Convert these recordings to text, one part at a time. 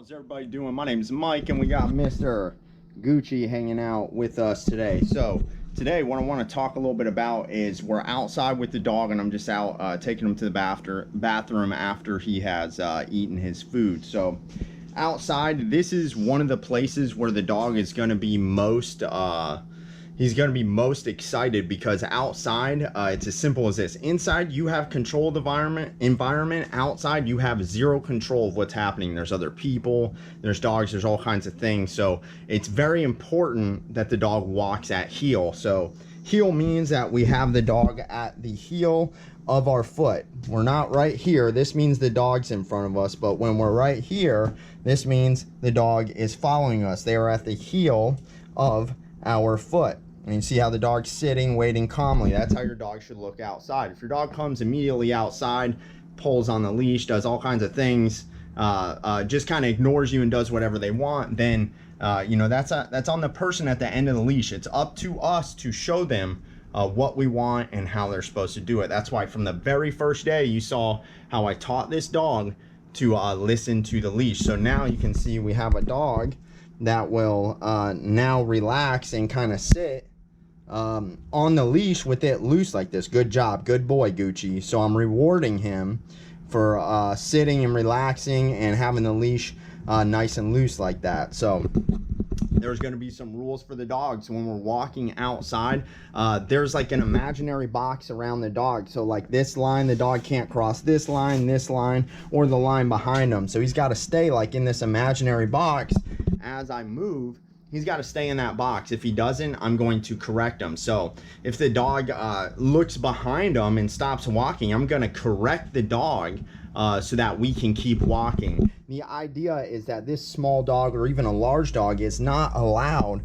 How's everybody doing? My name is Mike, and we got Mr. Gucci hanging out with us today. So today what I want to talk a little bit about is we're outside with the dog, and I'm just out taking him to the bathroom after he has eaten his food. So outside, this is one of the places where the dog is going to be most he's going to be most excited, because outside, it's as simple as this. Inside, you have control of the environment. Outside, you have zero control of what's happening. There's other people, there's dogs, there's all kinds of things. So it's very important that the dog walks at heel. So heel means that we have the dog at the heel of our foot. We're not right here. This means the dog's in front of us. But when we're right here, this means the dog is following us. They are at the heel of our foot. And you see how the dog's sitting, waiting calmly. That's how your dog should look outside. If your dog comes immediately outside, pulls on the leash, does all kinds of things, just kind of ignores you and does whatever they want, then you know, that's on the person at the end of the leash. It's up to us to show them what we want and how they're supposed to do it. That's why from the very first day you saw how I taught this dog to listen to the leash. So now you can see we have a dog that will now relax and kind of sit on the leash with it loose like this. Good job, good boy, Gucci. So I'm rewarding him for sitting and relaxing and having the leash nice and loose like that. So there's going to be some rules for the dogs when we're walking outside. There's like an imaginary box around the dog. So like this line, the dog can't cross this line, or the line behind him. So he's got to stay like in this imaginary box. As I move, he's got to stay in that box. If he doesn't, I'm going to correct him. So if the dog looks behind him and stops walking, I'm going to correct the dog so that we can keep walking. The idea is that this small dog, or even a large dog, is not allowed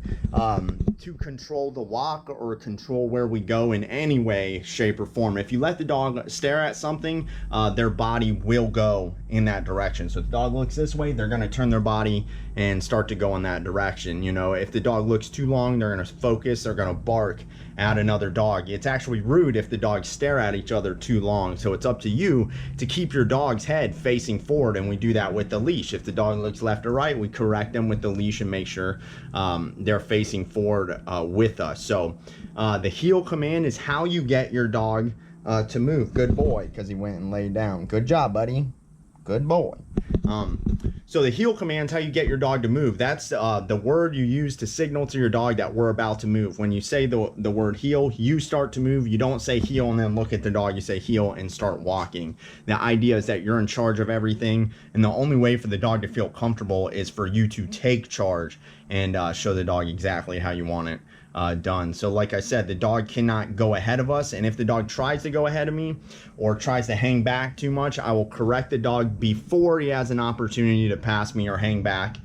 to control the walk or control where we go in any way, shape, or form. If you let the dog stare at something, their body will go in that direction. So if the dog looks this way, they're going to turn their body and start to go in that direction. You know, if the dog looks too long, they're going to focus, they're going to bark at another dog. It's actually rude if the dogs stare at each other too long. So it's up to you to keep your dog's head facing forward, and we do that with the leash. If the dog looks left or right, we correct them with the leash and make sure they're facing forward with us. So the heel command is how you get your dog to move. Good boy, because he went and laid down. Good job, buddy. Good boy. So the heel command is how you get your dog to move. That's the word you use to signal to your dog that we're about to move. When you say the word heel, you start to move. You don't say heel and then look at the dog. You say heel and start walking. The idea is that you're in charge of everything, and the only way for the dog to feel comfortable is for you to take charge and show the dog exactly how you want it done. So like I said, the dog cannot go ahead of us, and if the dog tries to go ahead of me or tries to hang back too much, I will correct the dog before he has an opportunity to pass me or hang back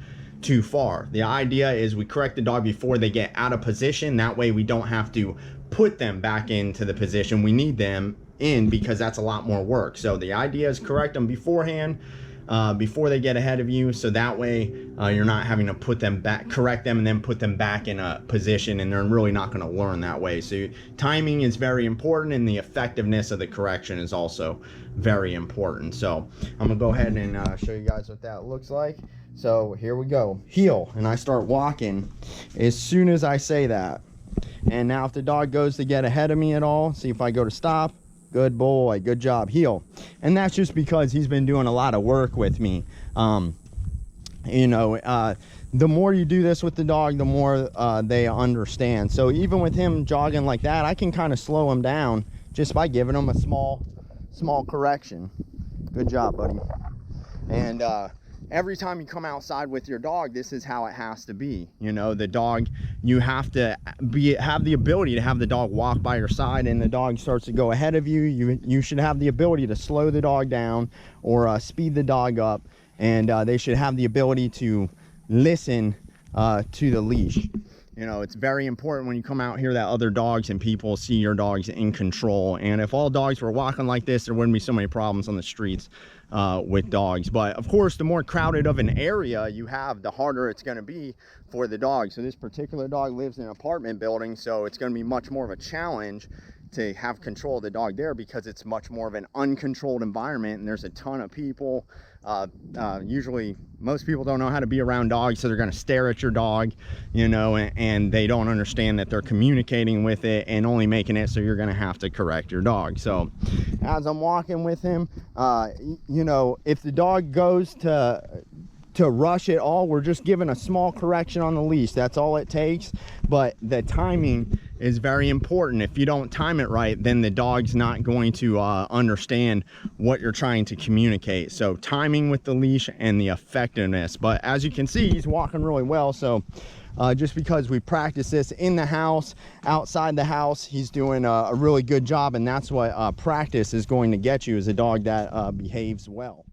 too far. The idea is we correct the dog before they get out of position. That way we don't have to put them back into the position we need them in, because that's a lot more work. So the idea is correct them beforehand, before they get ahead of you, so that way you're not having to put them back, correct them, and then put them back in a position, and they're really not going to learn that way. So timing is very important, and the effectiveness of the correction is also very important. So I'm gonna go ahead and show you guys what that looks like. So here we go, heel, and I start walking as soon as I say that. And now if the dog goes to get ahead of me at all, see if I go to stop. Good boy, good job, heel. And that's just because he's been doing a lot of work with me. You know, the more you do this with the dog, the more they understand. So even with him jogging like that, I can kind of slow him down just by giving him a small correction. Good job, buddy. And every time you come outside with your dog, this is how it has to be. You know, the dog, you have to have the ability to have the dog walk by your side, and the dog starts to go ahead of you. You should have the ability to slow the dog down or speed the dog up, and they should have the ability to listen to the leash. You know, it's very important when you come out here that other dogs and people see your dogs in control. And if all dogs were walking like this, there wouldn't be so many problems on the streets with dogs. But of course, the more crowded of an area you have, the harder it's going to be for the dog. So this particular dog lives in an apartment building, so it's going to be much more of a challenge to have control of the dog there, because it's much more of an uncontrolled environment, and there's a ton of people Usually most people don't know how to be around dogs, so they're going to stare at your dog, you know, and they don't understand that they're communicating with it and only making it so you're going to have to correct your dog. So as I'm walking with him, you know, if the dog goes to rush it all, we're just giving a small correction on the leash. That's all it takes. But the timing is very important. If you don't time it right, then the dog's not going to understand what you're trying to communicate. So timing with the leash and the effectiveness. But as you can see, he's walking really well. So just because we practice this in the house, outside the house, he's doing a really good job. And that's what practice is going to get you, is a dog that behaves well.